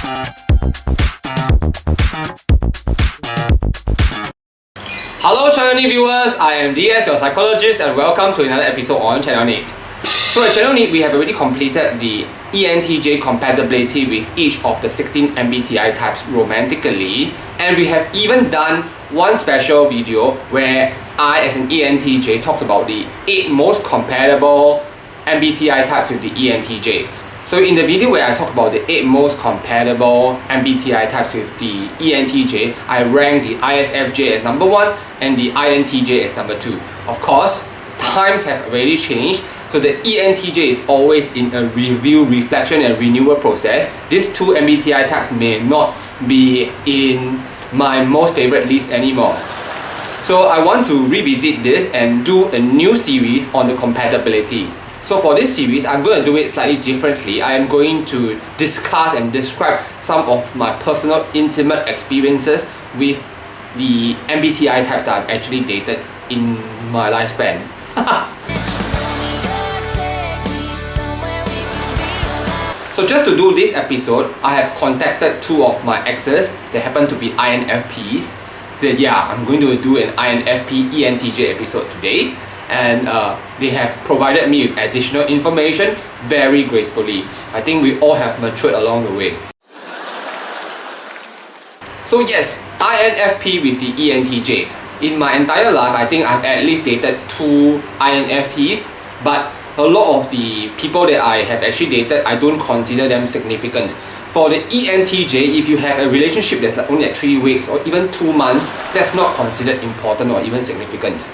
Hello Channel NITT viewers, I am DS, your psychologist, and welcome to another episode on Channel NITT. So at Channel NITT, we have already completed the ENTJ compatibility with each of the 16 MBTI types romantically, and we have even done one special video where I, as an ENTJ, talked about the 8 most compatible MBTI types with the ENTJ. So in the video where I talk about the 8 most compatible MBTI types with the ENTJ, I ranked the ISFJ as number 1 and the INTJ as number 2. Of course, times have already changed, so the ENTJ is always in a review, reflection and renewal process. These 2 MBTI types may not be in my most favorite list anymore. So I want to revisit this and do a new series on the compatibility. So for this series, I'm going to do it slightly differently. I am going to discuss and describe some of my personal intimate experiences with the MBTI types that I've actually dated in my lifespan. So just to do this episode, I have contacted 2 of my exes that happen to be INFPs. So yeah, I'm going to do an INFP ENTJ episode today. And they have provided me with additional information very gracefully. I think we all have matured along the way. So yes, INFP with the ENTJ. In my entire life, I think I've at least dated 2 INFPs, but a lot of the people that I have actually dated, I don't consider them significant. For the ENTJ, if you have a relationship that's like only at 3 weeks or even 2 months, that's not considered important or even significant.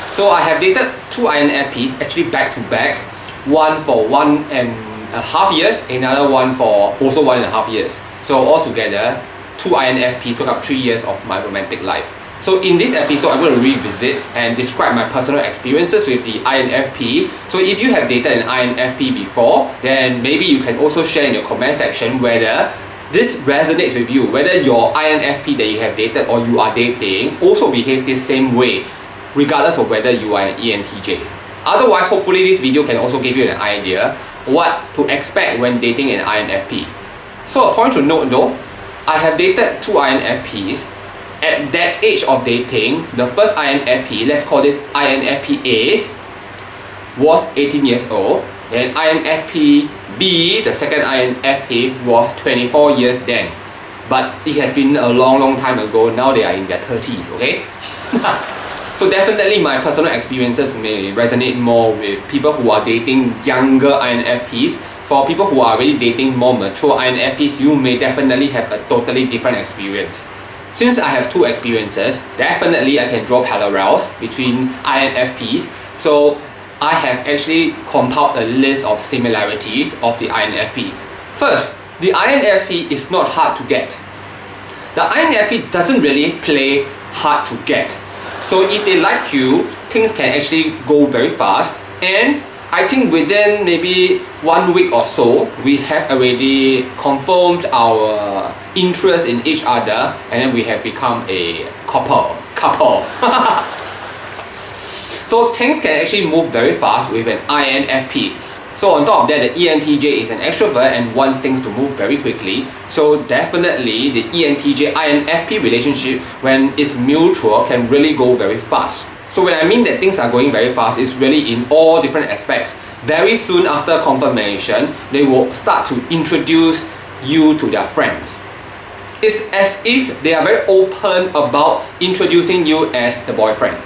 So I have dated 2 INFPs actually back to back, one for 1.5 years, another one for also 1.5 years. So altogether, 2 INFPs took up 3 years of my romantic life. So in this episode, I'm going to revisit and describe my personal experiences with the INFP. So if you have dated an INFP before, then maybe you can also share in your comment section whether this resonates with you, whether your INFP that you have dated or you are dating also behaves the same way, regardless of whether you are an ENTJ. Otherwise, hopefully this video can also give you an idea what to expect when dating an INFP. So a point to note though, I have dated 2 INFPs. At that age of dating, the first INFP, let's call this INFP A, was 18 years old, and INFP B, the second INFP, was 24 years then. But it has been a long time ago. Now they are in their 30s, okay? So definitely my personal experiences may resonate more with people who are dating younger INFPs. For people who are already dating more mature INFPs, you may definitely have a totally different experience. Since I have 2 experiences, definitely I can draw parallels between INFPs. So I have actually compiled a list of similarities of the INFP. First, the INFP is not hard to get. The INFP doesn't really play hard to get. So if they like you, things can actually go very fast, and I think within maybe 1 week or so, we have already confirmed our interest in each other, and then we have become a couple. So things can actually move very fast with an INFP. So on top of that, the ENTJ is an extrovert and wants things to move very quickly. So definitely the ENTJ-INFP relationship, when it's mutual, can really go very fast. So when I mean that things are going very fast, it's really in all different aspects. Very soon after confirmation, they will start to introduce you to their friends. It's as if they are very open about introducing you as the boyfriend.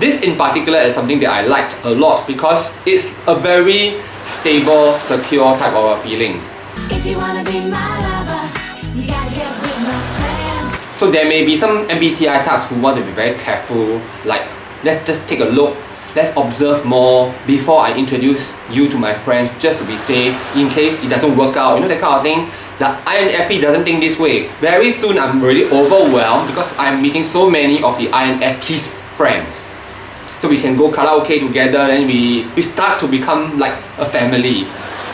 This in particular is something that I liked a lot because it's a very stable, secure type of a feeling. If you wanna be my lover, you gotta get with my friends. So there may be some MBTI types who want to be very careful, like let's just take a look, let's observe more before I introduce you to my friends, just to be safe in case it doesn't work out, you know, that kind of thing. The INFP doesn't think this way. Very soon I'm really overwhelmed because I'm meeting so many of the INFP's friends. So we can go karaoke together, and we start to become like a family.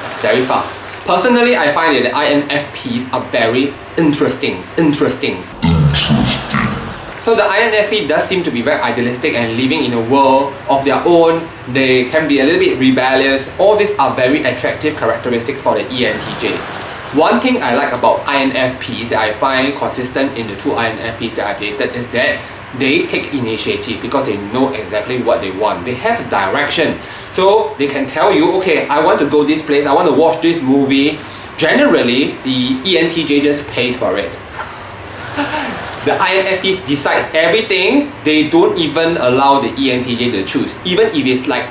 It's very fast. Personally, I find that the INFPs are very interesting. So the INFP does seem to be very idealistic and living in a world of their own. They can be a little bit rebellious. All these are very attractive characteristics for the ENTJ. One thing I like about INFPs that I find consistent in the two INFPs that I've dated is that they take initiative because they know exactly what they want. They have direction. So they can tell you, okay, I want to go this place, I want to watch this movie. Generally, the ENTJ just pays for it. The INFPs decides everything. They don't even allow the ENTJ to choose. Even if it's like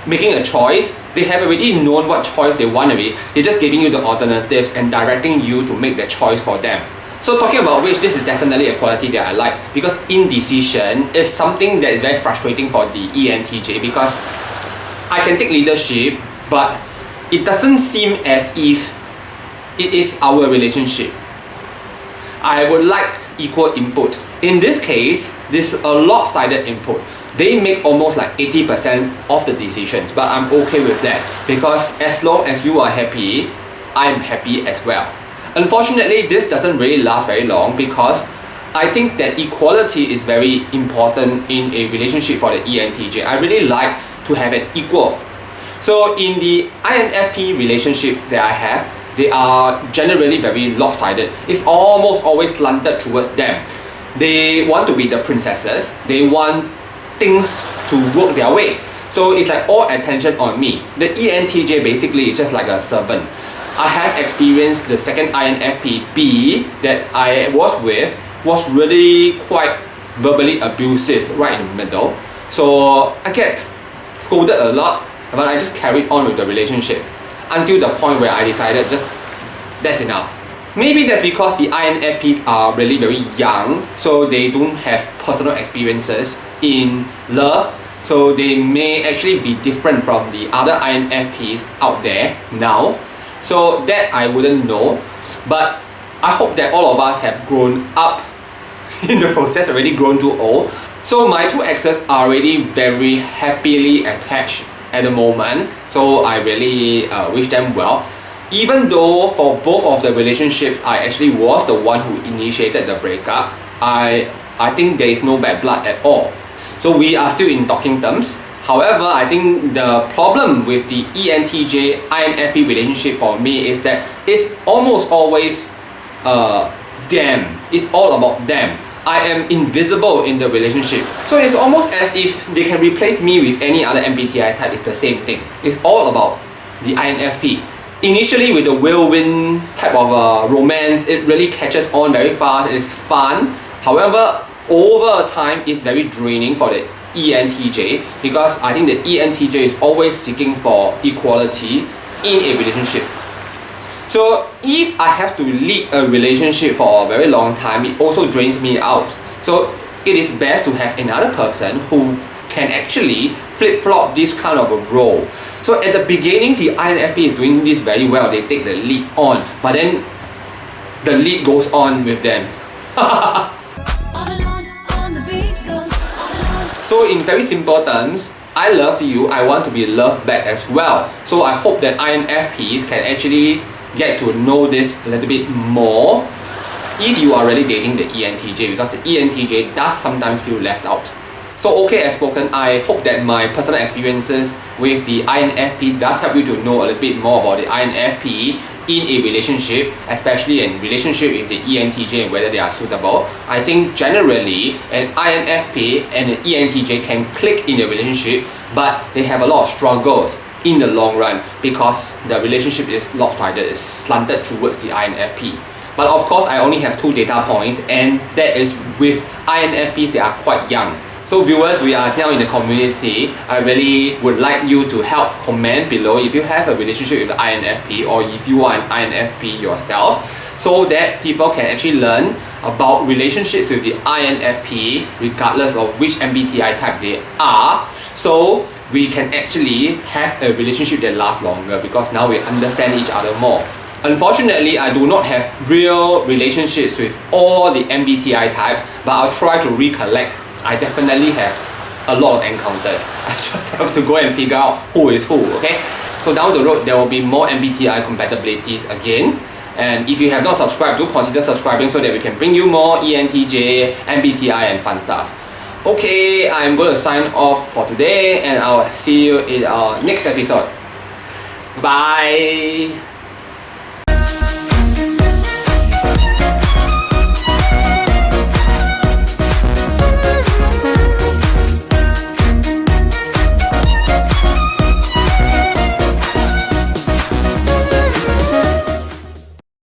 making a choice, they have already known what choice they want already. They're just giving you the alternatives and directing you to make the choice for them. So talking about which, this is definitely a quality that I like, because indecision is something that is very frustrating for the ENTJ, because I can take leadership, but it doesn't seem as if it is our relationship. I would like equal input. In this case, this is a lopsided input. They make almost like 80% of the decisions, but I'm okay with that, because as long as you are happy, I'm happy as well. Unfortunately, this doesn't really last very long, because I think that equality is very important in a relationship for the ENTJ. I really like to have an equal. So in the INFP relationship that I have, they are generally very lopsided. It's almost always slanted towards them. They want to be the princesses. They want things to work their way. So it's like all attention on me. The ENTJ basically is just like a servant. I have experienced the second INFP B that I was with was really quite verbally abusive right in the middle. So I get scolded a lot, but I just carried on with the relationship until the point where I decided just that's enough. Maybe that's because the INFPs are really very young, so they don't have personal experiences in love. So they may actually be different from the other INFPs out there now. So that I wouldn't know, but I hope that all of us have grown up in the process, already grown too old. So my two exes are already very happily attached at the moment, so I really wish them well. Even though for both of the relationships I actually was the one who initiated the breakup, I think there is no bad blood at all. So we are still in talking terms. However, I think the problem with the ENTJ INFP relationship for me is that it's almost always them. It's all about them. I am invisible in the relationship. So it's almost as if they can replace me with any other MBTI type. It's the same thing. It's all about the INFP. Initially with the whirlwind type of romance, it really catches on very fast. It's fun. However, over time, it's very draining for the ENTJ, because I think the ENTJ is always seeking for equality in a relationship. So if I have to lead a relationship for a very long time, it also drains me out. So it is best to have another person who can actually flip-flop this kind of a role. So at the beginning, the INFP is doing this very well. They take the lead on, but then the lead goes on with them. So in very simple terms, I love you, I want to be loved back as well. So I hope that INFPs can actually get to know this a little bit more if you are really dating the ENTJ, because the ENTJ does sometimes feel left out. So okay, as spoken, I hope that my personal experiences with the INFP does help you to know a little bit more about the INFP in a relationship, especially in relationship with the ENTJ and whether they are suitable. I think generally an INFP and an ENTJ can click in a relationship, but they have a lot of struggles in the long run because the relationship is lopsided, is slanted towards the INFP. But of course, I only have 2 data points, and that is with INFPs that are quite young. So viewers, we are now in the community. I really would like you to help comment below if you have a relationship with the INFP or if you are an INFP yourself, so that people can actually learn about relationships with the INFP regardless of which MBTI type they are, so we can actually have a relationship that lasts longer, because now we understand each other more. Unfortunately, I do not have real relationships with all the MBTI types, but I'll try to recollect. I definitely have a lot of encounters. I just have to go and figure out who is who, okay? So down the road, there will be more MBTI compatibilities again. And if you have not subscribed, do consider subscribing so that we can bring you more ENTJ, MBTI and fun stuff. Okay, I'm going to sign off for today and I'll see you in our next episode. Bye!